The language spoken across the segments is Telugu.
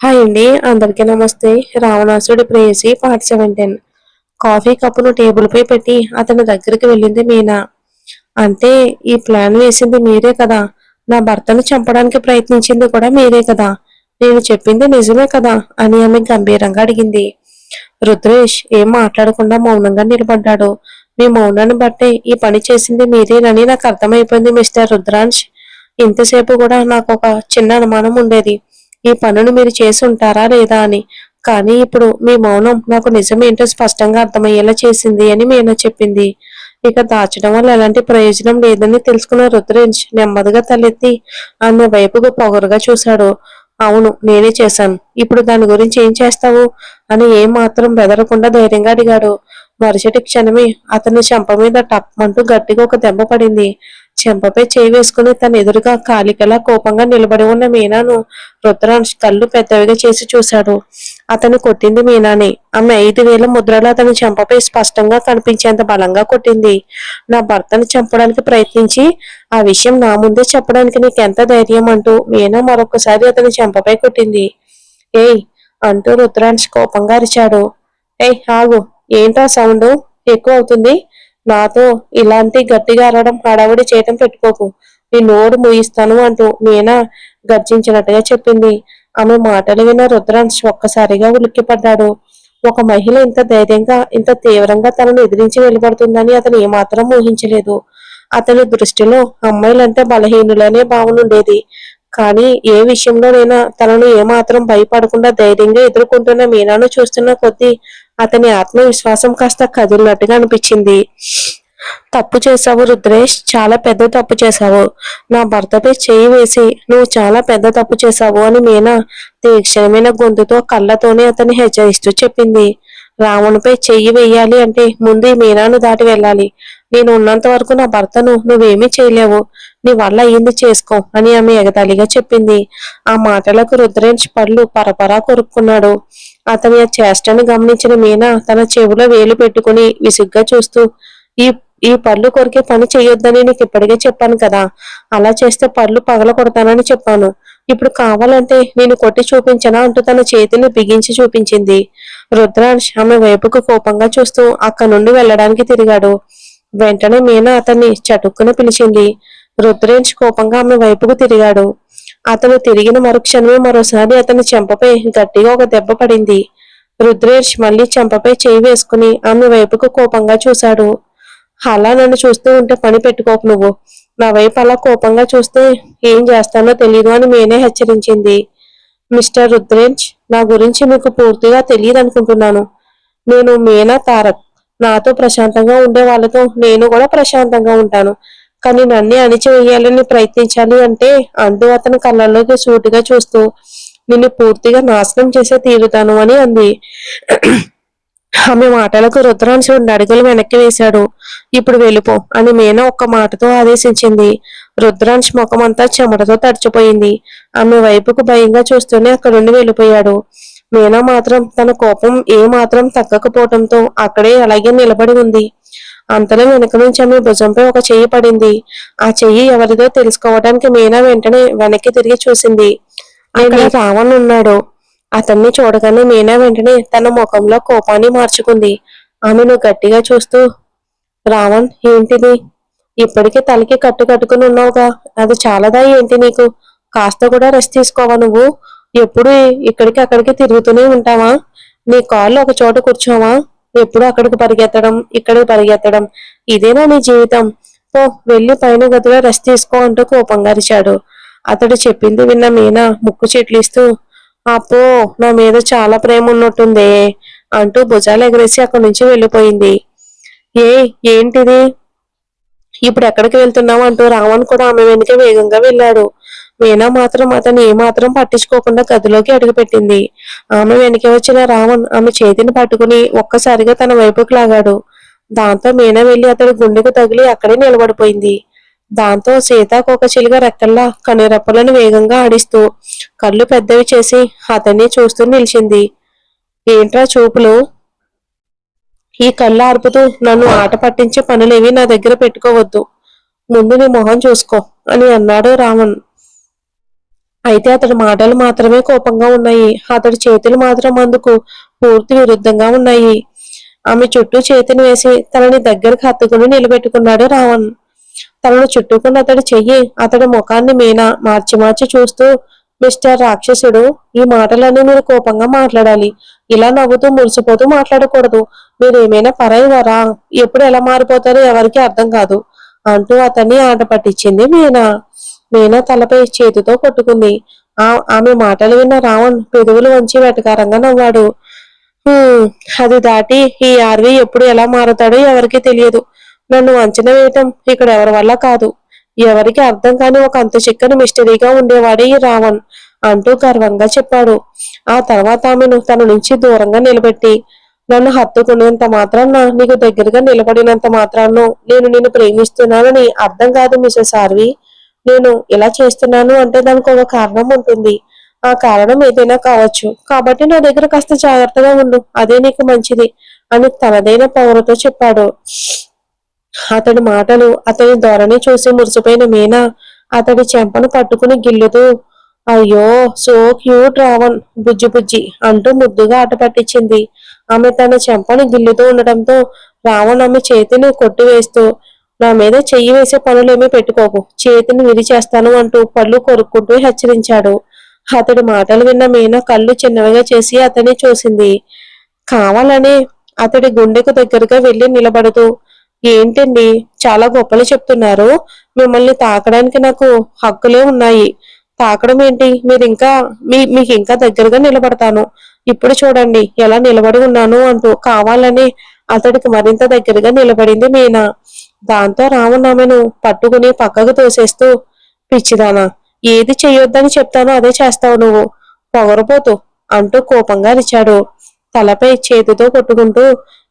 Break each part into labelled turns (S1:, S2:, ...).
S1: హాయ్ అండి, అందరికీ నమస్తే. రావణాసుడి ప్రేయసి పార్ట్ 17. కాఫీ కప్పును టేబుల్ పై పెట్టి అతని దగ్గరికి వెళ్ళింది మీనా. అంటే ఈ ప్లాన్ వేసింది మీరే కదా? నా భర్తను చంపడానికి ప్రయత్నించింది కూడా మీరే కదా? నేను చెప్పింది నిజమే కదా అని ఆమె గంభీరంగా అడిగింది. రుద్రేష్ ఏం మాట్లాడకుండా మౌనంగా నిలబడ్డాడు. మీ మౌనాన్ని బట్టే ఈ పని చేసింది మీరేనని నాకు అర్థమైపోయింది మిస్టర్ రుద్రాంశ్. ఇంతసేపు కూడా నాకు ఒక చిన్న అనుమానం ఉండేది, ఈ పనులు మీరు చేసి ఉంటారా లేదా అని. కానీ ఇప్పుడు మీ మౌనం నాకు నిజమేంటో స్పష్టంగా అర్థమయ్యేలా చేసింది అని మీనా చెప్పింది. ఇక దాచడం వల్ల ఎలాంటి ప్రయోజనం లేదని తెలుసుకున్న రుద్రేష్ నెమ్మదిగా తలెత్తి ఆమె వైపుకు పొగరుగా చూశాడు. అవును, నేనే చేశాను. ఇప్పుడు దాని గురించి ఏం చేస్తావు అని ఏం మాత్రం బెదరకుండా ధైర్యంగా అడిగాడు. మరుసటి క్షణమే అతని చెంప మీద టప్మంటూ గట్టిగా ఒక దెబ్బ పడింది. చెంపపై చేయి వేసుకుని తన ఎదురుగా కాలికలా కోపంగా నిలబడి ఉన్న మీనాను రుద్రాంశ్ కళ్ళు పెద్దవిగా చేసి చూశాడు. అతను కొట్టింది మీనాని. ఆమె 5 వేల ముద్రలు అతని చెంపపై స్పష్టంగా కనిపించేంత బలంగా కొట్టింది. నా భర్తను చంపడానికి ప్రయత్నించి ఆ విషయం నా ముందే చెప్పడానికి నీకెంత ధైర్యం అంటూ మీనా మరొకసారి అతని చెంపపై కొట్టింది. ఏయ్ అంటూ రుద్రాంశ్ కోపంగా అరిచాడు. ఏయ్ ఆగు, ఏంటా సౌండ్ ఎక్కువ అవుతుంది? నాతో ఇలాంటి గట్టిగా అరవడం హడావుడి చేయటం పెట్టుకోకు. నీ నోరు మూయిస్తాను అంటూ మీనా గర్జించినట్టుగా చెప్పింది. ఆమె మాటలు విన్న రుద్రాంశ్ ఒక్కసారిగా ఉలిక్కిపడ్డాడు. ఒక మహిళ ఇంత ధైర్యంగా ఇంత తీవ్రంగా తనను ఎదిరించి వెళ్ళబడుతుందని అతను ఏమాత్రం ఊహించలేదు. అతని దృష్టిలో అమ్మాయిలంటే బలహీనులనే భావన ఉండేది. కానీ ఏ విషయంలోనైనా తనను ఏమాత్రం భయపడకుండా ధైర్యంగా ఎదుర్కొంటున్న మీనాను చూస్తున్న కొద్దీ అతని ఆత్మవిశ్వాసం కాస్త కదిలినట్టుగా అనిపించింది. తప్పు చేశావు రుద్రేష్, చాలా పెద్ద తప్పు చేశావు. నా భర్తపై చేయి వేసి నువ్వు చాలా పెద్ద తప్పు చేశావు అని మీనా తీక్షణమైన గొంతుతో కళ్ళతోనే అతన్ని హెచ్చరిస్తూ చెప్పింది. రావణుపై చెయ్యి వేయాలి అంటే ముందు ఈ మీనాను దాటి వెళ్ళాలి. నేను ఉన్నంత వరకు నా భర్తను నువ్వేమీ చేయలేవు. నీ వల్ల అయ్యింది చేసుకో అని ఆమె ఎగతాళిగా చెప్పింది. ఆ మాటలకు రుద్రేష్ పళ్ళు పరపరా కొరుక్కున్నాడు. అతని ఆ చేష్టను గమనించిన మీనా తన చెవిలో వేలు పెట్టుకుని విసుగ్గా చూస్తూ, ఈ ఈ పళ్ళు కొరికే పని చెయ్యొద్దని నీకు ఇప్పటికే చెప్పాను కదా. అలా చేస్తే పళ్ళు పగల కొడతానని చెప్పాను. ఇప్పుడు కావాలంటే నేను కొట్టి చూపించనా అంటూ తన చేతిని బిగించి చూపించింది. రుద్రాంశ్ ఆమె వైపుకు కోపంగా చూస్తూ అక్కడి నుండి వెళ్ళడానికి తిరిగాడు. వెంటనే మీనా అతన్ని చటుక్కున పిలిచింది. రుద్రాంశ్ కోపంగా ఆమె వైపుకు తిరిగాడు. అతను తిరిగిన మరుక్షణమే మరోసారి అతని చెంపపై గట్టిగా ఒక దెబ్బ పడింది. రుద్రేష్ మళ్లీ చెంపపై చేయి వేసుకుని ఆమె వైపుకు కోపంగా చూశాడు. అలా నన్ను చూస్తూ ఉంటే పని పెట్టుకోకు నువ్వు. నా వైపు అలా కోపంగా చూస్తే ఏం చేస్తానో తెలీదు అని మీనే హెచ్చరించింది. మిస్టర్ రుద్రేష్, నా గురించి మీకు పూర్తిగా తెలియదు అనుకుంటున్నాను. నేను మీనా తారక్. నాతో ప్రశాంతంగా ఉండే వాళ్ళతో నేను కూడా ప్రశాంతంగా ఉంటాను. కానీ నన్నే అణిచివేయాలని ప్రయత్నించాలి అంటే అంటూ అతని కళ్ళల్లోకి సూటిగా చూస్తూ నిన్ను పూర్తిగా నాశనం చేసే తీరుతాను అని అంది. ఆమె మాటలకు రుద్రాంశ 2 అడుగులు వెనక్కి వేశాడు. ఇప్పుడు వెళ్ళిపో అని మీనా ఒక్క మాటతో ఆదేశించింది. రుద్రాంశ్ ముఖమంతా చెమటతో తడిచిపోయింది. ఆమె వైపుకు భయంగా చూస్తూనే అక్కడి నుండి వెళ్ళిపోయాడు. మీనా మాత్రం తన కోపం ఏ మాత్రం తగ్గకపోవటంతో అక్కడే అలాగే నిలబడి ఉంది. అంతలో వెనక నుంచి ఆమె భుజంపై ఒక చెయ్యి పడింది. ఆ చెయ్యి ఎవరిదో తెలుసుకోవడానికి మీనా వెంటనే వెనక్కి తిరిగి చూసింది. అక్కడ రావణ్ ఉన్నాడు. అతన్ని చూడగానే మీనా వెంటనే తన ముఖంలో కోపాన్ని మార్చుకుంది. ఆమెను గట్టిగా చూస్తూ, రావణ్ ఏంటిది? ఇప్పటికే తలకి కట్టు కట్టుకుని ఉన్నావుగా, అది చాలదా ఏంటి నీకు? కాస్త కూడా రెస్ట్ తీసుకోవా నువ్వు? ఎప్పుడు ఇక్కడికి అక్కడికి తిరుగుతూనే ఉంటావా? నీ కాళ్ళు ఒక చోట కూర్చోవా? ఎప్పుడు అక్కడికి పరిగెత్తడం, ఇక్కడికి పరిగెత్తడం, ఇదేనా నీ జీవితం? పో, వెళ్ళి పైన గదిలో రెస్ట్ తీసుకో అంటూ కోపంగా అరిచాడు. అతడు చెప్పింది విన్న మీనా ముక్కు చెట్లిస్తూ, అప్పో, నా మీద చాలా ప్రేమ ఉన్నట్టుందే అంటూ భుజాలు ఎగరేసి అక్కడి నుంచి వెళ్ళిపోయింది. ఏ ఏంటిది? ఇప్పుడు ఎక్కడికి వెళ్తున్నావు అంటూ రావణ్ కూడా ఆమె వెనుక వేగంగా వెళ్ళాడు. మీనా మాత్రం అతను ఏమాత్రం పట్టించుకోకుండా గదిలోకి అడుగుపెట్టింది. ఆమె వెనుక వచ్చిన రావణ్ ఆమె చేతిని పట్టుకుని ఒక్కసారిగా తన వైపుకు లాగాడు. దాంతో మీనా వెళ్లి అతడి గుండెకు తగిలి అక్కడే నిలబడిపోయింది. దాంతో సీతాకోకచిలుక రెక్కల్లా కనురెప్పలను వేగంగా ఆడిస్తూ కళ్ళు పెద్దవి చేసి అతన్ని చూస్తూ నిలిచింది. ఏంట్రా చూపులు? ఈ కళ్ళు ఆర్పుతూ నన్ను ఆట పట్టించే పనులేవి నా దగ్గర పెట్టుకోవద్దు. ముందు నీ మొహం చూసుకో అని అన్నాడు రావణ్. అయితే అతడి మాటలు మాత్రమే కోపంగా ఉన్నాయి. అతడి చేతులు మాత్రం అందుకు పూర్తి విరుద్ధంగా ఉన్నాయి. ఆమె చుట్టూ చేతిని వేసి తనని దగ్గరకు హత్తుకుని నిలబెట్టుకున్నాడు రావణ్. తనను చుట్టుకున్న అతడి చెయ్యి అతడి ముఖాన్ని మీనా మార్చి మార్చి చూస్తూ, మిస్టర్ రాక్షసుడు, ఈ మాటలన్నీ మీరు కోపంగా మాట్లాడాలి. ఇలా నవ్వుతూ మురిసిపోతూ మాట్లాడకూడదు. మీరేమైనా పరాయివారా? ఎప్పుడు ఎలా మారిపోతారో ఎవరికి అర్థం కాదు అంటూ అతన్ని ఆట పట్టించింది మీనా. మీనా తలపై చేతితో కొట్టుకుంది. ఆమె మాటలు విన్న రావణ్ పెదవులు వంచి వెటకారంగా నవ్వాడు. హ్మ్. అది దాటి ఈ ఆర్వి ఎప్పుడు ఎలా మారతాడో ఎవరికీ తెలియదు. నన్ను అంచనా వేయటం ఇక్కడ ఎవరి వల్ల కాదు. ఎవరికి అర్థం కాని ఒక అంతు చిక్కని మిస్టరీగా ఉండేవాడే ఈ రావణ్ అంటూ గర్వంగా చెప్పాడు. ఆ తర్వాత ఆమెను తన నుంచి దూరంగా నిలబెట్టి, నన్ను హత్తుకునేంత మాత్రాన, నీకు దగ్గరగా నిలబడినంత మాత్రాన్నో నేను నిన్ను ప్రేమిస్తున్నానని అర్థం కాదు మిసెస్ ఆర్వి. నేను ఇలా చేస్తున్నాను అంటే దానికి ఒక కారణం ఉంటుంది. ఆ కారణం ఏదైనా కావచ్చు. కాబట్టి నా దగ్గర కాస్త జాగ్రత్తగా ఉండు. అదే నీకు మంచిది అని తనదైన పౌరుతో చెప్పాడు. అతడి మాటలు, అతడి ధోరణి చూసి మురిసిపోయిన మీనా అతడి చెంపను పట్టుకుని గిల్లుతూ, అయ్యో సో క్యూట్ రావణ్, బుజ్జి బుజ్జి అంటూ ముద్దుగా ఆట పట్టించింది. ఆమె తన చెంపను గిల్లుతూ ఉండటంతో రావణ్ ఆమె చేతిని కొట్టివేస్తూ, నా మీద చెయ్యి వేసే పనులేమీ పెట్టుకోకు, చేతిని విరిచేస్తాను అంటూ పళ్ళు కొరుక్కుంటూ హెచ్చరించాడు. అతడి మాటలు విన్న మీనా కళ్ళు చిన్నవిగా చేసి అతన్ని చూసింది. కావాలని అతడి గుండెకు దగ్గరగా వెళ్లి నిలబడుతూ, ఏంటండి చాలా గొప్పలు చెప్తున్నారు. మిమ్మల్ని తాకడానికి నాకు హక్కులే ఉన్నాయి. తాకడం ఏంటి, మీకు ఇంకా దగ్గరగా నిలబడతాను. ఇప్పుడు చూడండి ఎలా నిలబడి ఉన్నాను అంటూ కావాలని అతడికి మరింత దగ్గరగా నిలబడింది మీనా. దాంతో రావణ్ ఆమెను పట్టుకుని పక్కకు తోసేస్తూ, పిచ్చిదానా, ఏది చెయ్యొద్దని చెప్తానో అదే చేస్తావు నువ్వు, పొగరపోతూ అంటూ కోపంగా అరిచాడు. తలపై చేతితో కొట్టుకుంటూ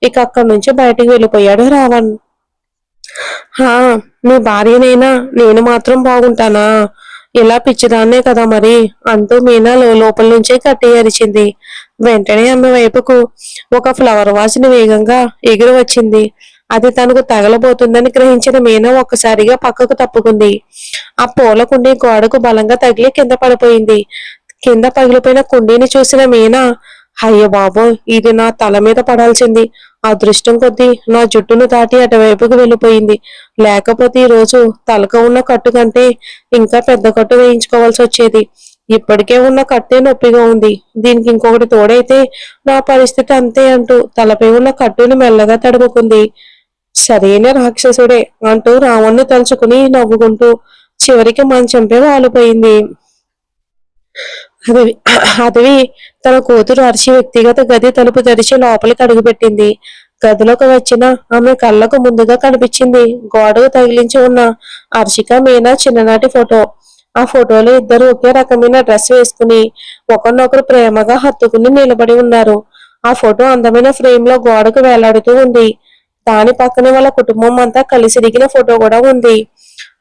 S1: ఇక అక్కడి నుంచి బయటికి వెళ్ళిపోయాడు రావణ్. హా, నీ భార్యనైనా నేను మాత్రం బాగుంటానా? ఇలా పిచ్చిదాన్నే కదా మరి అంటూ మీనా లోపల నుంచే గట్టి అరిచింది. వెంటనే ఆమె వైపుకు ఒక ఫ్లవర్ వాసిన వేగంగా ఎగురు వచ్చింది. అది తనకు తగలబోతుందని గ్రహించిన మీనా ఒక్కసారిగా పక్కకు తప్పుకుంది. ఆ పూల కుండీ గోడకు బలంగా తగిలి కింద పడిపోయింది. కింద పగిలిపోయిన కుండీని చూసిన మీనా, అయ్య బాబోయ్, ఇది నా తల మీద పడాల్సింది. అదృష్టం కొద్దీ నా జుట్టును దాటి అటువైపుకు వెళ్ళిపోయింది. లేకపోతే ఈ రోజు తలక ఉన్న కట్టు కంటే ఇంకా పెద్ద కట్టు వేయించుకోవాల్సి వచ్చేది. ఇప్పటికే ఉన్న కట్టే నొప్పిగా ఉంది. దీనికి ఇంకొకటి తోడైతే నా పరిస్థితి అంతే అంటూ తలపై ఉన్న కట్టును మెల్లగా తడుముకుంది. సరైన రాక్షసుడే అంటూ రావణ్ణి తలుచుకుని నవ్వుకుంటూ చివరికి మంచంపై వాలిపోయింది. అదవి అదవి తన కూతురు హర్షి వ్యక్తిగత గది తలుపు తెరిచి లోపలికి అడుగుపెట్టింది. గదిలోకి వచ్చిన ఆమె కళ్ళకు ముందుగా కనిపించింది గోడకు తగిలించి ఉన్న హర్షిక మీనా చిన్ననాటి ఫోటో. ఆ ఫోటోలో ఇద్దరు ఒకే రకమైన డ్రెస్ వేసుకుని ఒకరినొకరు ప్రేమగా హత్తుకుని నిలబడి ఉన్నారు. ఆ ఫోటో అందమైన ఫ్రేమ్ లో గోడకు వేలాడుతూ ఉంది. దాని పక్కనే వాళ్ళ కుటుంబం అంతా కలిసి దిగిన ఫోటో కూడా ఉంది.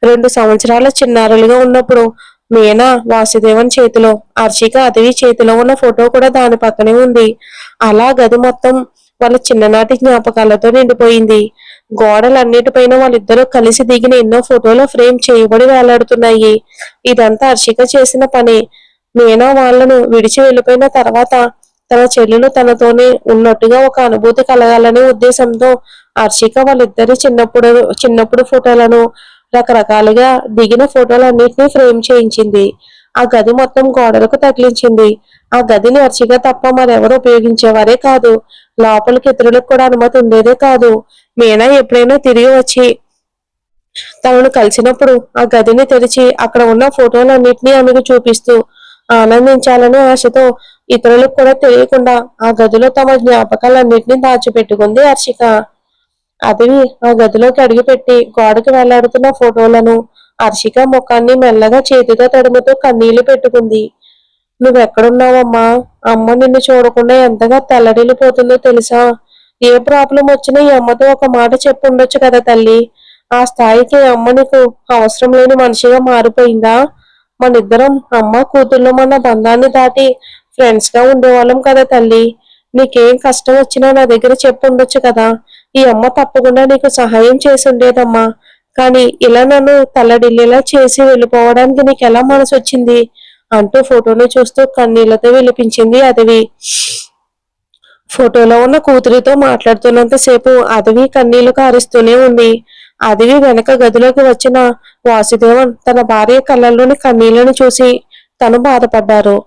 S1: 2 సంవత్సరాల చిన్నారులుగా ఉన్నప్పుడు మీనా వాసుదేవన్ చేతిలో, హర్షిక అటవీ చేతిలో ఉన్న ఫోటో కూడా దాని పక్కనే ఉంది. అలా గది మొత్తం వాళ్ళ చిన్ననాటి జ్ఞాపకాలతో నిండిపోయింది. గోడలన్నిటిపైన వాళ్ళిద్దరూ కలిసి దిగిన ఎన్నో ఫోటోలు ఫ్రేమ్ చేయబడి వేలాడుతున్నాయి. ఇదంతా హర్షిక చేసిన పని. మీనా వాళ్లను విడిచి వెళ్ళిపోయిన తర్వాత తన చెల్లెలు తనతోనే ఉన్నట్టుగా ఒక అనుభూతి కలగాలనే ఉద్దేశంతో హర్షిక వాళ్ళిద్దరి చిన్నప్పుడు ఫోటోలను, రకరకాలుగా దిగిన ఫోటోలన్నింటినీ ఫ్రేమ్ చేయించింది. ఆ గది మొత్తం గోడలకు తగిలించింది. ఆ గదిని హర్షిక తప్ప మరెవరు ఉపయోగించేవారే కాదు. లోపలికి ఇతరులకు కూడా అనుమతి ఉండేదే కాదు. మీనా ఎప్పుడైనా తిరిగి వచ్చి తనను కలిసినప్పుడు ఆ గదిని తెరిచి అక్కడ ఉన్న ఫోటోలన్నింటినీ ఆమెకు చూపిస్తూ ఆనందించాలనే ఆశతో ఇతరులకు కూడా తెలియకుండా ఆ గదిలో తమ జ్ఞాపకాలన్నింటినీ దాచిపెట్టుకుంది హర్షిక. అదవి ఆ గదిలోకి అడుగుపెట్టి గోడకు వేలాడుతున్న ఫోటోలను, హర్షిక ముఖాన్ని మెల్లగా చేతితో తడుముతూ కన్నీళ్లు పెట్టుకుంది. నువ్వెక్కడున్నావమ్మా? అమ్మ నిన్ను చూడకుండా ఎంతగా తల్లడిల్లిపోతుందో తెలుసా? ఏ ప్రాబ్లం వచ్చినా ఈ అమ్మతో ఒక మాట చెప్పుండొచ్చు కదా తల్లి. ఆ స్థాయికి అమ్మ నీకు అవసరం లేని మనిషిగా మారిపోయిందా? మనిద్దరం అమ్మ కూతుళ్ళమన్న బంధాన్ని దాటి ఫ్రెండ్స్ గా ఉండేవాళ్ళం కదా తల్లి. నీకేం కష్టం వచ్చినా నా దగ్గర చెప్పుండొచ్చు కదా. ఈ అమ్మ తప్పకుండా నీకు సహాయం చేసి ఉండేదమ్మా. కానీ ఇలా నన్ను తల్లడిల్లేలా చేసి వెళ్ళిపోవడానికి నీకెలా మనసు వచ్చింది అంటూ ఫోటోని చూస్తూ కన్నీళ్లతో విలిపించింది అదవి. ఫోటోలో ఉన్న కూతురితో మాట్లాడుతున్నంతసేపు అదవి కన్నీళ్లు కారుస్తూనే ఉంది. అదవి వెనక గదిలోకి వచ్చిన వాసుదేవన్ తన భార్య కళ్ళల్లోని కన్నీళ్లను చూసి తను బాధపడ్డారు.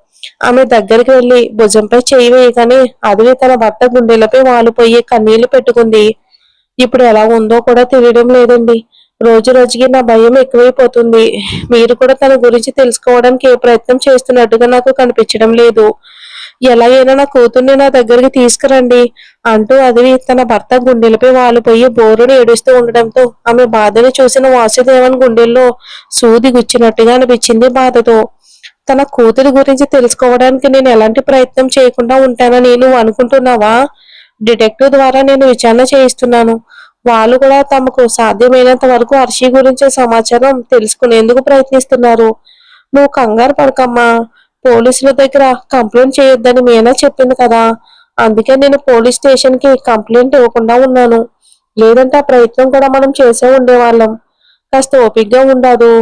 S1: ఆమె దగ్గరికి వెళ్లి భుజంపై చేయి వేయగానే అదవి తన భర్త గుండెలపై వాలిపోయి కన్నీళ్లు పెట్టుకుంది. ఇప్పుడు ఎలా ఉందో కూడా తెలియడం లేదండి. రోజు రోజుకి నా భయం ఎక్కువైపోతుంది. మీరు కూడా తన గురించి తెలుసుకోవడానికి ఏ ప్రయత్నం చేస్తున్నట్టుగా నాకు కనిపించడం లేదు. ఎలాగైనా నా కూతుర్ని నా దగ్గరికి తీసుకురండి అంటూ అది తన భర్త గుండెలపై వాలిపోయి బోరును ఏడుస్తూ ఉండడంతో ఆమె బాధను చూసిన వాసుదేవన్ గుండెల్లో సూది గుచ్చినట్టుగా అనిపించింది బాధతో. తన కూతురి గురించి తెలుసుకోవడానికి నేను ఎలాంటి ప్రయత్నం చేయకుండా ఉంటానని నువ్వు అనుకుంటున్నావా? డిటెక్టివ్ ద్వారా నేను విచారణ చేయిస్తున్నాను. వాళ్ళు కూడా తమకు సాధ్యమైనంత వరకు హర్షి గురించి సమాచారం తెలుసుకునేందుకు ప్రయత్నిస్తున్నారు. నువ్వు కంగారు పడకమ్మా. పోలీసుల దగ్గర కంప్లైంట్ చేయొద్దని మీనా చెప్పింది కదా, అందుకే నేను పోలీస్ స్టేషన్ కి కంప్లైంట్ ఇవ్వకుండా ఉన్నాను. లేదంటే ఆ ప్రయత్నం కూడా మనం చేసే ఉండేవాళ్ళం. కాస్త ఓపిగ్గా ఉండదు.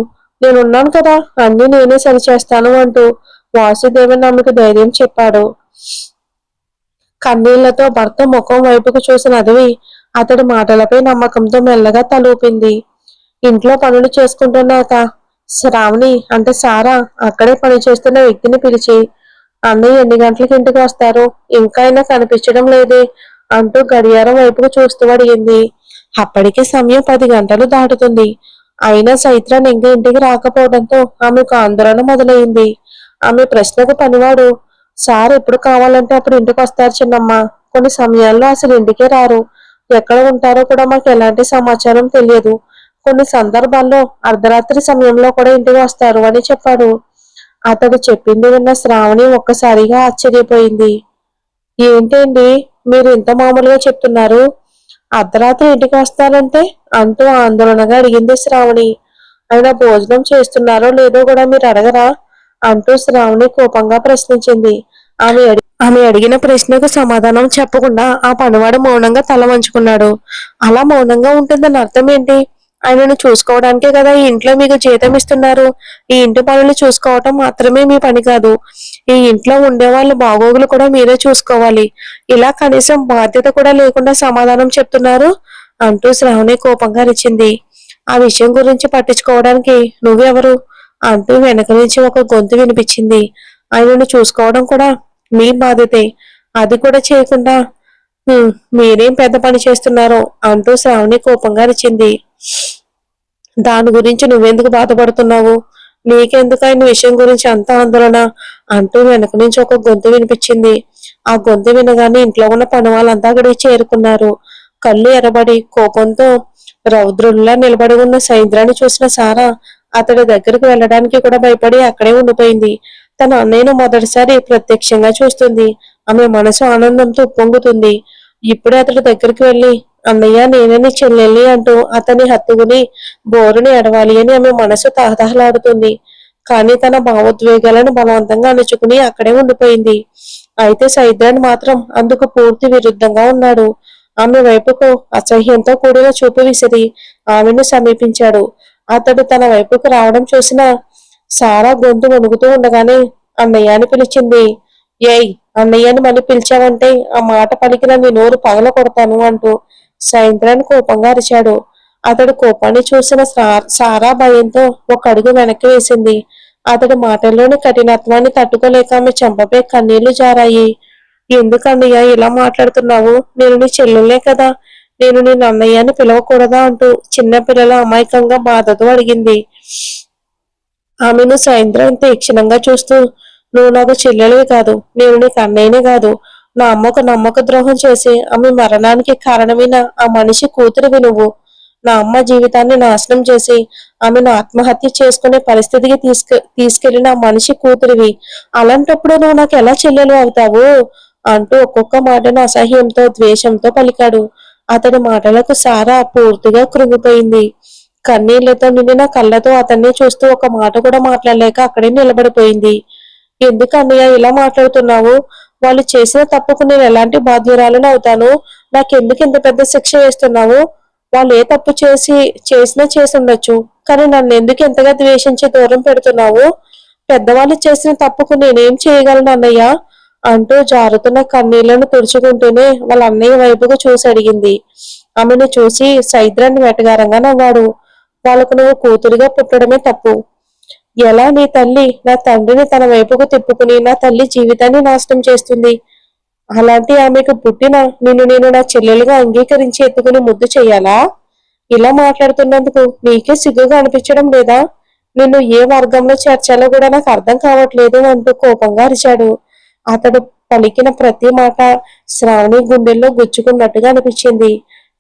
S1: నేనున్నాను కదా, అన్ని నేనే సరిచేస్తాను అంటూ వాసుదేవన్ ఆమెకు ధైర్యం చెప్పాడు. కన్నీళ్లతో భర్త ముఖం వైపుకు చూసిన అదవి అతడి మాటలపై నమ్మకంతో మెల్లగా తలూపింది. ఇంట్లో పనులు చేసుకుంటున్నాక శ్రావణి అంటే సారా అక్కడే పనిచేస్తున్న వ్యక్తిని పిలిచి, అన్నయ్య ఎన్ని గంటలకి ఇంటికి వస్తారు? ఇంకా అయినా కనిపించడం లేదే అంటూ గడియారం వైపుకు చూస్తూ అడిగింది. అప్పటికే సమయం 10 గంటలు దాటుతుంది. అయినా సైత్రాన్ని ఇంకా ఇంటికి రాకపోవడంతో ఆమెకు ఆందోళన మొదలైంది. ఆమె ప్రశ్నకు పనివాడు, సార్ ఎప్పుడు కావాలంటే అప్పుడు ఇంటికి వస్తారు చిన్నమ్మ. కొన్ని సమయాల్లో అసలు ఇంటికే రారు. ఎక్కడ ఉంటారో కూడా మాకు ఎలాంటి సమాచారం తెలియదు. కొన్ని సందర్భాల్లో అర్ధరాత్రి సమయంలో కూడా ఇంటికి వస్తారు అని చెప్పాడు. అతడు చెప్పింది విన్న శ్రావణి ఒక్కసారిగా ఆశ్చర్యపోయింది. ఏంటండి మీరు ఇంత మామూలుగా చెప్తున్నారు? అర్ధరాత్రి ఇంటికి వస్తారంటే అంటూ ఆందోళనగా అడిగింది శ్రావణి. ఆయన భోజనం చేస్తున్నారో లేదో కూడా మీరు అడగరా అంటూ శ్రావణి కోపంగా ప్రశ్నించింది. ఆమె అడిగిన ప్రశ్నకు సమాధానం చెప్పకుండా ఆ పనివాడు మౌనంగా తల వంచుకున్నాడు. అలా మౌనంగా ఉంటుందని అర్థం ఏంటి? ఆయనను చూసుకోవడానికే కదా ఈ ఇంట్లో మీకు జీతం ఇస్తున్నారు. ఈ ఇంటి పనులు చూసుకోవటం మాత్రమే మీ పని కాదు. ఈ ఇంట్లో ఉండే వాళ్ళ బాగోగులు కూడా మీరే చూసుకోవాలి. ఇలా కనీసం బాధ్యత కూడా లేకుండా సమాధానం చెప్తున్నారు అంటూ శ్రావణి కోపంగా అరిచింది. ఆ విషయం గురించి పట్టించుకోవడానికి నువ్వెవరు అంటూ వెనక నుంచి ఒక గొంతు వినిపించింది. ఆయనను చూసుకోవడం కూడా మీ బాధ్యతే. అది కూడా చేయకుండా మీరేం పెద్ద పని చేస్తున్నారో అంటూ శ్రావణి కోపంగా అరిచింది. దాని గురించి నువ్వెందుకు బాధపడుతున్నావు? నీకెందుకు ఆయన విషయం గురించి అంత ఆందోళన అంటూ వెనక నుంచి ఒక గొంతు వినిపించింది. ఆ గొంతు వినగానే ఇంట్లో ఉన్న పని వాళ్ళంతా అక్కడికి చేరుకున్నారు. కళ్ళు ఎర్రబడి కోపంతో రౌద్రుల్లా నిలబడి ఉన్న సైంద్రాన్ని చూసిన సారా అతడి దగ్గరికి వెళ్ళడానికి కూడా భయపడి అక్కడే ఉండిపోయింది. తన అన్నయ్యను మొదటిసారి ప్రత్యక్షంగా చూస్తుంది. ఆమె మనసు ఆనందంతో ఉప్పొంగుతుంది. ఇప్పుడే అతడి దగ్గరికి వెళ్ళి, అన్నయ్య నేనే నీ చెల్లెల్ని అంటూ అతన్ని హత్తుకుని బోరుని ఎడవాలి అని ఆమె మనసు తహతహలాడుతుంది. కానీ తన భావోద్వేగాలను బలవంతంగా అణుచుకుని అక్కడే ఉండిపోయింది. అయితే సైద్రాన్ మాత్రం అందుకు పూర్తి విరుద్ధంగా ఉన్నాడు. ఆమె వైపుకు అసహ్యంతో కూడిన చూపు విసిరి ఆమెను సమీపించాడు. అతడు తన వైపుకు రావడం చూసిన సారా గొంతు వణుకుతూ ఉండగానే అన్నయ్య అని పిలిచింది. ఏయ్, అన్నయ్యని మళ్ళీ పిలిచావంటే ఆ మాట పలికిన నీ నోరు పగల కొడతాను అంటూ సైంద్రాన్ని కోపంగా అరిచాడు. అతడు కోపాన్ని చూసిన సారా భయంతో ఒక అడుగు వెనక్కి వేసింది. అతడి మాటల్లోని కఠినత్వాన్ని తట్టుకోలేక ఆమె చెంపపై కన్నీళ్లు జారాయి. ఎందుకు అన్నయ్య ఇలా మాట్లాడుతున్నావు? నేను నీ చెల్లెలే కదా, నేను నేను అన్నయ్యని పిలవకూడదా అంటూ చిన్నపిల్లల అమాయకంగా బాధతో అడిగింది. ఆమెను సాయంత్రం తీక్షణంగా చూస్తూ, నువ్వు నాకు చెల్లెలివి కాదు, నేను నీకు అన్నయ్యనే కాదు. నా అమ్మకు నమ్మక ద్రోహం చేసి ఆమె మరణానికి కారణమైన ఆ మనిషి కూతురివి నువ్వు. నా అమ్మ జీవితాన్ని నాశనం చేసి ఆమెను ఆత్మహత్య చేసుకునే పరిస్థితికి తీసుకెళ్లిన మనిషి కూతురివి. అలాంటప్పుడు నువ్వు నాకు ఎలా చెల్లెలు అవుతావు అంటూ ఒక్కొక్క మాటను అసహ్యంతో ద్వేషంతో పలికాడు. అతడి మాటలకు సారా పూర్తిగా కృంగిపోయింది. కన్నీళ్లతో నిండిన కళ్ళతో అతన్ని చూస్తూ ఒక మాట కూడా మాట్లాడలేక అక్కడే నిలబడిపోయింది. ఎందుకు అన్నయ్య ఇలా మాట్లాడుతున్నావు? వాళ్ళు చేసిన తప్పుకు నేను ఎలాంటి బాధ్యురాలను అవుతాను? నాకెందుకు ఇంత పెద్ద శిక్ష వేస్తున్నావు? వాళ్ళు ఏ తప్పు చేసినా చేసి ఉండొచ్చు, కానీ నన్ను ఎందుకు ఎంతగా ద్వేషించి దూరం పెడుతున్నావు? పెద్దవాళ్ళు చేసిన తప్పుకు నేనేం చేయగలను అన్నయ్య అంటూ జారుతున్న కన్నీళ్లను తుడుచుకుంటూనే వాళ్ళ అన్నయ్య వైపుకు చూసి అడిగింది. ఆమెను చూసి సైద్రాన్ని వెటగారంగా నవ్వాడు. వాళ్ళకు నువ్వు కూతురుగా పుట్టడమే తప్పు. ఎలా నీ తల్లి నా తండ్రిని తన వైపుకు తిప్పుకుని నా తల్లి జీవితాన్ని నాశనం చేస్తుంది? అలాంటి ఆమెకు పుట్టిన నిన్ను నేను నా చెల్లెలుగా అంగీకరించి ఎత్తుకుని ముద్దు చెయ్యాలా? ఇలా మాట్లాడుతున్నందుకు నీకే సిగ్గుగా అనిపించడం లేదా? నిన్ను ఏ వర్గంలో చేర్చాలో కూడా నాకు అర్థం కావట్లేదు అంటూ కోపంగా అరిచాడు. అతడు పలికిన ప్రతి మాట శ్రావణి గుండెల్లో గుచ్చుకున్నట్టుగా అనిపించింది.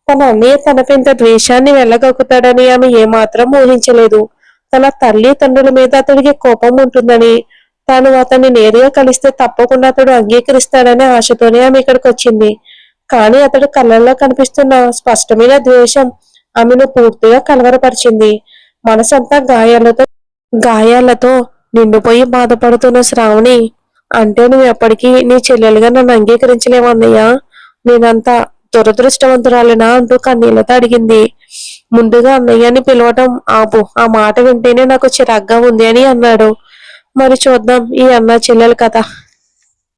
S1: తన అన్నయ్య తనపై ఇంత ద్వేషాన్ని వెళ్ళగక్కుతాడని ఆమె ఏమాత్రం ఊహించలేదు. తన తల్లి తండ్రుల మీద అతడికి కోపం ఉంటుందని, తాను అతన్ని నేరుగా కలిస్తే తప్పకుండా అతడు అంగీకరిస్తాడనే ఆశతోనే ఆమె ఇక్కడికి వచ్చింది. కానీ అతడు కళ్ళల్లో కనిపిస్తున్న స్పష్టమైన ద్వేషం ఆమెను పూర్తిగా కలవరపరిచింది. మనసంతా గాయాలతో నిండిపోయి బాధపడుతున్న శ్రావణి, అంటే నువ్వు ఎప్పటికీ నీ చెల్లెలుగా నన్ను అంగీకరించలేవన్నయ్యా? నేనంత దురదృష్టవంతురాలినా అంటూ కన్నీళ్లతో అడిగింది. ముందుగా అన్నయ్యని పిలవటం ఆపు, ఆ మాట వింటేనే నాకు చిరాగ్గా ఉంది అని అన్నాడు. మరి చూద్దాం ఈ అన్న చెల్లెల కథ.